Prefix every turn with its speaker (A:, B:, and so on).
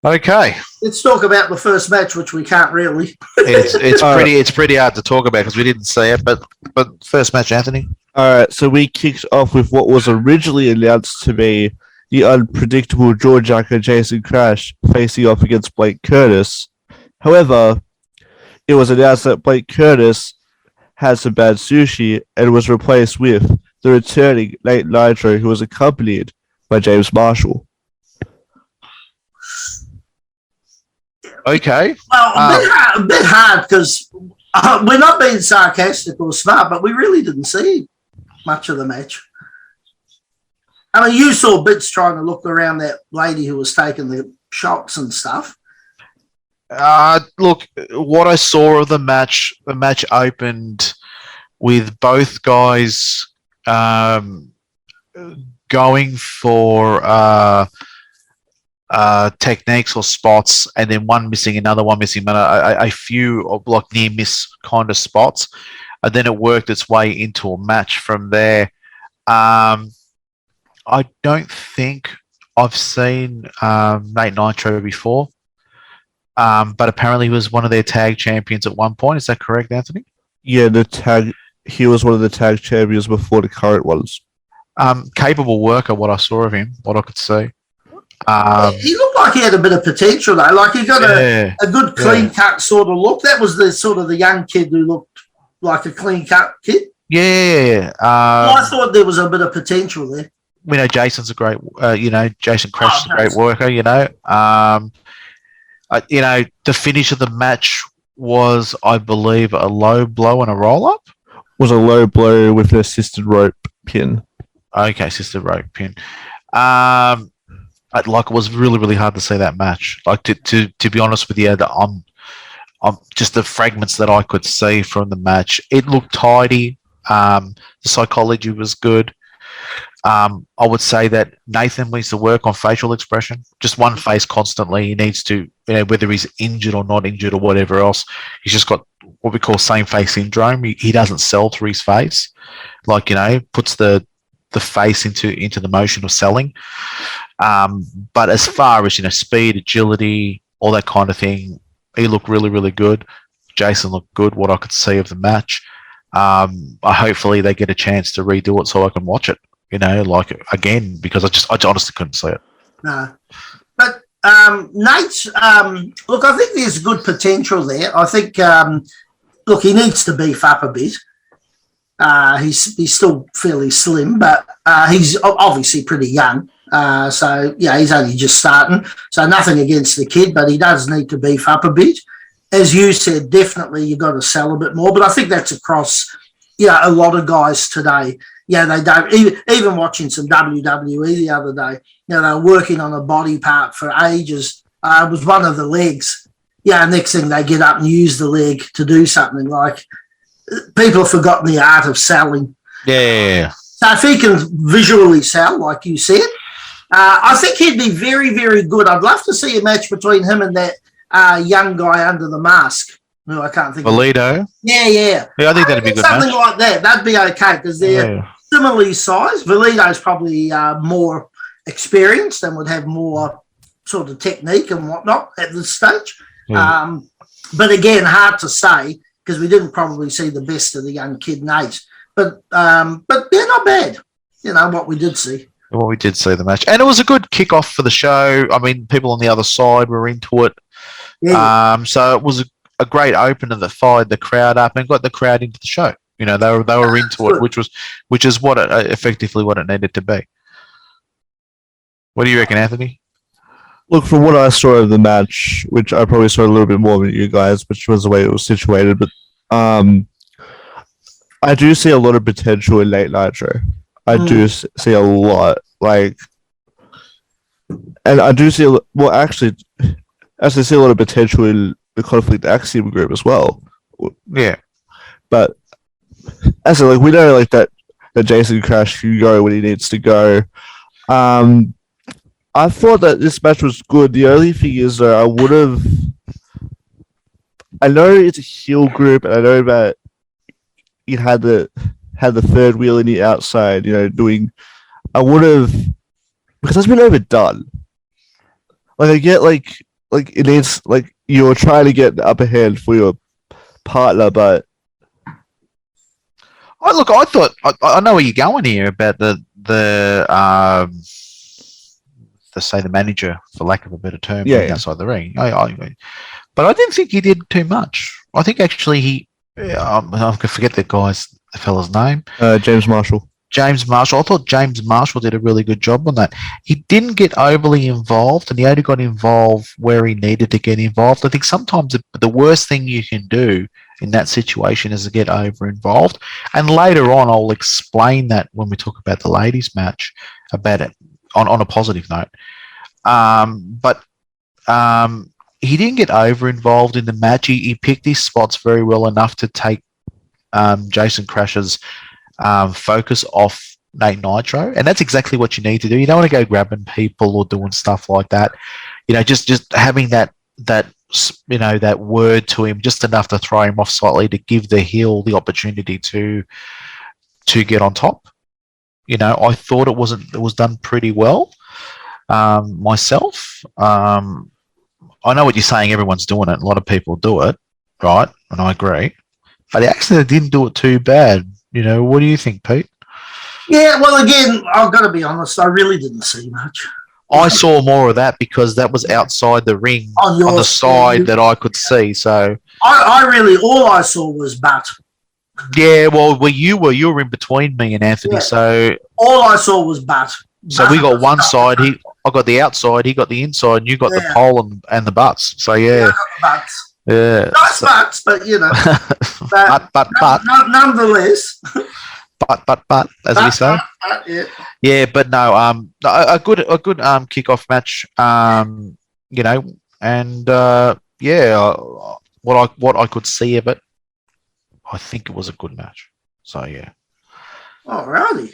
A: Okay.
B: Let's talk about the first match, which we can't really.
A: It's pretty hard to talk about because we didn't see it. But first match, Anthony.
C: All right, so we kicked off with what was originally announced to be the unpredictable jaw jacker Jayson Krash facing off against Blake Curtis. However, it was announced that Blake Curtis had some bad sushi and was replaced with the returning Nate Nitro, who was accompanied by James Marshall.
A: Okay.
B: Well, a bit hard because we're not being sarcastic or smart, but we really didn't see much of the match. I mean, you saw bits trying to look around that lady who was taking the shots and stuff.
A: Look, what I saw of the match opened with both guys going for techniques or spots, and then one missing, another one missing, a few like near miss kind of spots, and then it worked its way into a match from there. I don't think I've seen Nate Nitro before, but apparently he was one of their tag champions at one point. Is that correct, Anthony?
C: Yeah, he was one of the tag champions before the current ones.
A: Capable worker, what I saw of him, what I could see.
B: He looked like he had a bit of potential though. Like he got a good clean cut sort of look. That was the sort of the young kid who looked like a clean cut kid.
A: Yeah.
B: I thought there was a bit of potential there.
A: We know Jason's a great, Jayson Krash is a great worker. The finish of the match was, I believe, a low blow and a roll up.
C: Was a low blow with an assisted rope pin.
A: Okay, assisted rope pin. It was really, really hard to see that match. Like to be honest with you, just the fragments that I could see from the match, it looked tidy. The psychology was good. I would say that Nathan needs to work on facial expression. Just one face constantly. He needs to, whether he's injured or not injured or whatever else, he's just got what we call same face syndrome. He doesn't sell through his face, puts the face into the motion of selling. But as far as speed, agility, all that kind of thing, he looked really, really good. Jayson looked good. What I could see of the match. Hopefully they get a chance to redo it so I can watch it. Again, because I honestly couldn't see it.
B: No, but Nate's look, I think there's good potential there. I think he needs to beef up a bit. He's still fairly slim, but he's obviously pretty young. So he's only just starting. So nothing against the kid, but he does need to beef up a bit. As you said, definitely you've got to sell a bit more. But I think that's across a lot of guys today. They don't even watching some WWE the other day. They were working on a body part for ages. It was one of the legs. Next thing they get up and use the leg to do something. Like people have forgotten the art of selling.
A: Yeah.
B: So if he can visually sell, like you said, I think he'd be very, very good. I'd love to see a match between him and that young guy under the mask. No, I can't think.
A: Valido.
B: Yeah,
A: I think that'd be a good
B: something
A: match.
B: like that. That'd be okay because they're similarly sized. Valido's probably more experienced and would have more sort of technique and whatnot at this stage. Yeah. But again, hard to say because we didn't probably see the best of the young kid Nate. But they're not bad. What we did see.
A: Well, we did see the match, and it was a good kickoff for the show. I mean, people on the other side were into it. Yeah. So it was a great opener that fired the crowd up and got the crowd into the show. They were into it, which is what effectively what it needed to be. What do you reckon, Anthony?
C: Look, from what I saw of the match, which I probably saw a little bit more than you guys, which was the way it was situated, but I do see a lot of potential in Nate Nitro. I do see a lot, and I do see actually see a lot of potential in the Conflict Axiom group as well.
A: Yeah,
C: but as we know, that Jayson Krash can go when he needs to go. I thought that this match was good. The only thing is, though, I know it's a heel group, and I know that you had the third wheel in the outside, doing. I would have, because that's been overdone. I get like it needs like you're trying to get the upper hand for your partner, but
A: I thought I know where you're going here about the say the manager, for lack of a better term, being outside the ring. But I didn't think he did too much. I think actually I could forget the fella's name.
C: James Marshall.
A: James Marshall. I thought James Marshall did a really good job on that. He didn't get overly involved, and he only got involved where he needed to get involved. I think sometimes the worst thing you can do in that situation is to get over involved. And later on, I'll explain that when we talk about the ladies' match about it on a positive note. But he didn't get over involved in the match. He picked his spots very well enough to take Jayson Krash's focus off Nate Nitro, and that's exactly what you need to do. You don't want to go grabbing people or doing stuff like that. Just having that that word to him, just enough to throw him off slightly, to give the heel the opportunity to get on top. I thought it was done pretty well. Myself, I know what you're saying. Everyone's doing it. A lot of people do it, right? And I agree. But he actually didn't do it too bad. What do you think, Pete?
B: Yeah, well, again, I've got to be honest. I really didn't see much.
A: I saw more of that because that was outside the ring on the side that I could see. So
B: I really, all I saw was butt.
A: Yeah, well, where you were in between me and Anthony. Yeah. So
B: all I saw was butt.
A: So we got one side. I got the outside. He got the inside. And you got the pole and the butts. So yeah,
B: I got the butts.
A: Yeah,
B: nice butts, but
A: but
B: nonetheless.
A: But as we say, yeah, but no, a good kickoff match, and what I could see of it, I think it was a good match. So yeah.
B: Alrighty.